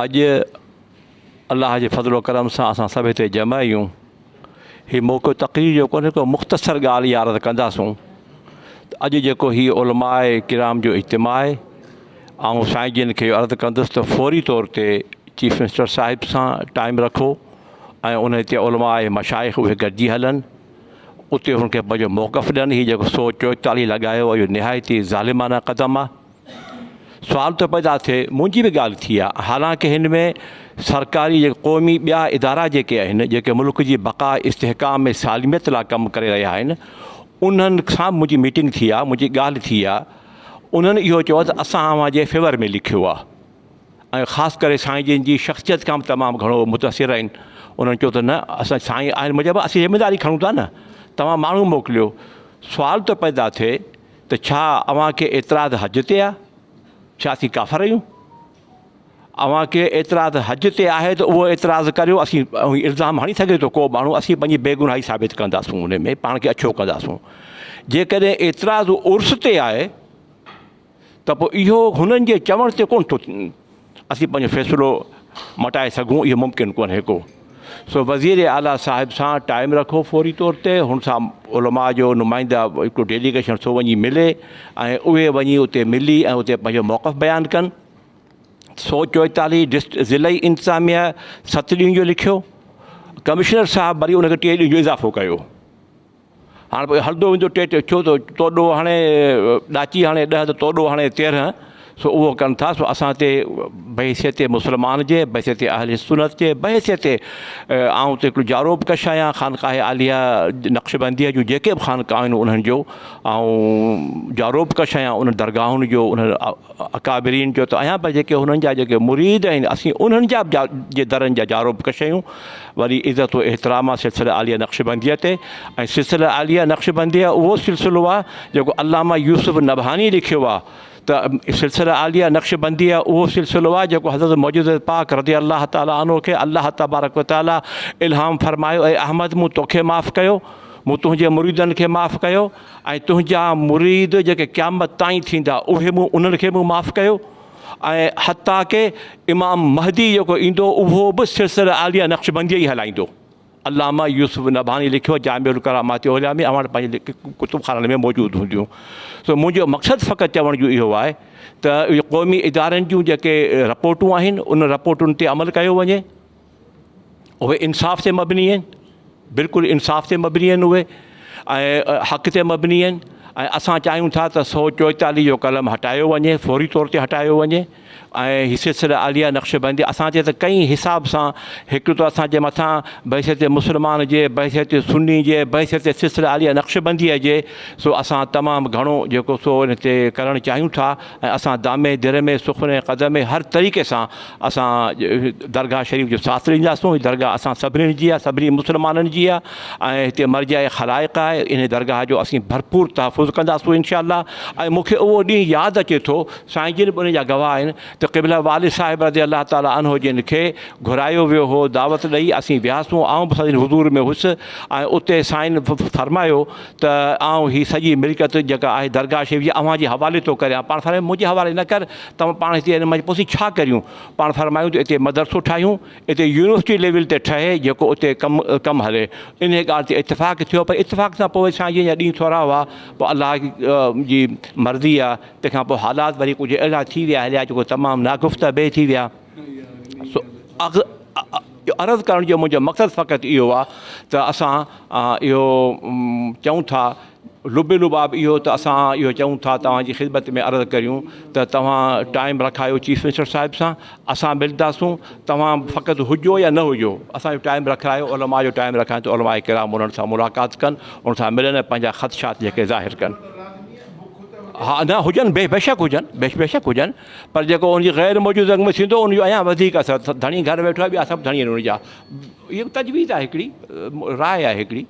अॼु अल्लाह जे फज़लो करम सां असां सभु हिते जमा आहियूं। हीउ मौक़ो तक़रीर जो कोन्हे को मुख़्तसर ॻाल्हि यादि कंदासूं। अॼु जेको हीउ उलमाए किराम जो इज्तिमा आहे, ऐं साईं जिन खे अर्ज़ु कंदुसि त फौरी तौर ते चीफ मिनिस्टर साहिब सां टाइम रखो ऐं उन ते उलमाए मशाइख़ उहे गॾिजी हलनि, उते हुनखे पंहिंजो मौक़फ़ ॾियनि। हीउ जेको 144 लॻायो आहे इहो निहायती ज़ालिमाना क़दम आहे। सुवाल त पैदा थिए, मुंहिंजी बि ॻाल्हि थी आहे, हालांकि हिन में सरकारी जेके क़ौमी ॿिया इदारा जेके आहिनि, जेके मुल्क जी बक़ा इस्तेहकाम में सालिमियत लाइ कमु करे रहिया आहिनि, उन्हनि सां मुंहिंजी मीटिंग थी आहे, मुंहिंजी ॻाल्हि थी आहे। उन्हनि इहो चयो त असां अव्हांजे फेवर में लिखियो आहे ऐं ख़ासि करे साईं जिन जी शख़्सियत खां बि तमामु घणो मुतासिर आहिनि। उन्हनि चयो त न, असां साईं आहिनि मुजिबि असीं ज़िमेदारी खणूं था न, तव्हां माण्हू मोकिलियो। सुवाल त पैदा थिए त छा अव्हांखे एतिराज़ु हज ते आहे? छा असीं काफ़र आहियूं? अव्हांखे एतिराज़ु हज ते आहे त उहो एतिराज़ु करियो। असीं इल्ज़ाम हणी सघे थो को माण्हू, असीं पंहिंजी बेगुनाही साबित कंदासूं, उन में पाण खे अछो कंदासूं। जेकॾहिं एतिराज़ु उर्स ते आहे त पोइ इहो हुननि जे चवण ते कोन थो असीं पंहिंजो फ़ैसिलो मटाए सघूं, इहो मुमकिन कोन्हे को। सो वज़ीर आला साहिब सां टाइम रखो फौरी तौर ते, हुन सां उलमा जो नुमाइंदा हिकिड़ो डेलीगेशन सो वञी मिले ऐं उहे वञी उते मिली ऐं उते पंहिंजो मौक़फ़ बयानु कनि। 144 ज़िलई इंतिज़ामिया 7 ॾींहंनि जो लिखियो, कमिश्नर साहिबु वरी उनखे 3 ॾींहं जो इज़ाफ़ो कयो। हाणे पोइ हलंदो वेंदो छो त तोॾो हाणे ॾाची हाणे 10 त तोॾो हाणे 13, सो उहो कनि था। सो असां ते बहसियत मुस्लमान जे, बहसियत अहले सुन्नत जे, बहसियत आउं त हिकिड़ो जारोबकश आहियां ख़ानक़ाह आलिया नक्शबंदीअ जूं जेके बि ख़ानक़ाह आहिनि उन्हनि जो, ऐं जारोबकश आहियां उन दरगाहुनि जो, उन अकाबिरीन जो त आहियां, पर जेके हुननि जा जेके मुरीद आहिनि असीं उन्हनि जा जे दरनि जा जारोबकश आहियूं। वरी इज़त एतिराम आहे सिलसिला आलिया नक्शबंदीअ ते, ऐं सिलसिला आलिया नक्शबंदीअ उहो सिलसिलो आहे जेको अल्लामा यूसुफ नबहानी लिखियो आहे। त सिलसिला आलिया नक्शबंदीअ उहो सिलसिलो आहे जेको हज़रत मौजूद पाक रज़ी अल्लाह ताला अन्हु खे अल्लाह तबारक व तआला इल्हाम फरमायो, ऐं अहमद मूं तोखे माफ़ु कयो, मूं तुंहिंजे मुरीदनि खे माफ़ु कयो, ऐं तुंहिंजा मुरीद जेके क़यामत ताईं थींदा उहे मूं उन्हनि खे मूं माफ़ु कयो। ऐं हता के इमाम महदी जेको ईंदो उहो बि सिलसिला आलिया नक्शबंदीअ ई हलाईंदो। अल्लामा यूसुफ नबहानी लिखियो जामिउल करामात उल में, अवां पंहिंजे कुतुबखाननि में मौजूदु हूंदियूं। सो मुंहिंजो मक़सदु फ़क़ति चवण जो इहो आहे त इहे क़ौमी इदारनि जूं जेके रिपोर्टूं आहिनि उन रिपोर्टुनि ते अमल कयो वञे। उहे इंसाफ़ ते मबनी आहिनि, बिल्कुलु इंसाफ़ ते मबनी आहिनि उहे, ऐं हक़ ते मबनी आहिनि। ऐं असां चाहियूं था त 144 जो कलम हटायो वञे, फौरी तौर ते हटायो वञे। ऐं हीअ सिलसिला आलिया नक्शबंदी असांजे त कई हिसाब सां, हिकु त असांजे मथां बहसियत मुस्लमान जे, बहसियत सुन्नी जे, बहसियत सिलसिला आलिया नक्शबंदीअ जे, सो असां तमामु घणो जेको सो इन ते करणु चाहियूं था। ऐं असां दामे दिर में सुखने क़दम में हर तरीक़े सां असां दरगाह शरीफ़ जो साथ ॾींदासूं। दरगाह असां सभिनी जी आहे, सभिनी मुस्लमाननि जी आहे, ऐं हिते मर्जाए ख़लाइक़ आहे। इन दरगाह जो असीं भरपूर तहफ़ुज़ कंदासूं इंशाअल्लाह। ऐं मूंखे उहो ॾींहुं यादि अचे थो, साईं जिन बि उन जा गवाह आहिनि, त क़िबला वालिद साहिब रज़ी अल्लाह ताला अन्हु जिन खे घुरायो वियो हो, दावत ॾेई असीं वियासीं, आउं बि सॼी हुज़ूर में हुउसि, ऐं उते साईं फरमायो त आउं हीअ सॼी मिल्कियत जेका आहे दरगाह शरीफ़ जी अव्हां जे हवाले थो करियां। पाण फरमायो मुंहिंजे हवाले न कर, तव्हां पाण हिते हिन पोइ छा करियूं? पाण फरमायूं त हिते मदरसो ठाहियूं, हिते यूनिवर्सिटी लेवल ते ठहे जेको उते कमु हले। इन ॻाल्हि ते इतफ़ाक़ थियो, पर इतफ़ाक़ सां पोइ साईं जा ॾींहं थोरा हुआ, पोइ अलाह जी मर्ज़ी आहे, तंहिंखां पोइ हालात वरी कुझु अहिड़ा थी विया हलिया जेको तमामु नागुफ़्ता बे थी विया। सो अर्ज़ु करण जो मुंहिंजो मक़सदु फ़क़ति इहो आहे त असां इहो चऊं था, लुबे लुबाब इहो त असां इहो चऊं था तव्हांजी ख़िदमत में अर्ज़ु करियूं त तव्हां टाइम रखायो चीफ मिनिस्टर साहिब सां, असां मिलंदासूं। तव्हां फ़क़ति हुजो या न हुजो, असांजो टाइम रखायो, उलमा जो टाइम रखायो त उलमा किराम उन्हनि सां मुलाक़ात कनि, उन सां मिलनि, पंहिंजा ख़दशात जेके ज़ाहिर कनि। हा न हुजनि, बेशक हुजनि, बेशक हुजनि, पर जेको उनजी ग़ैर मौजूदगी में थींदो उनजो अञा वधीक असरु। धणी घर वेठो आहे, ॿिया सभु धणी आहिनि उनजा। इहा तजवीज़ आहे, हिकिड़ी राय आहे हिकिड़ी।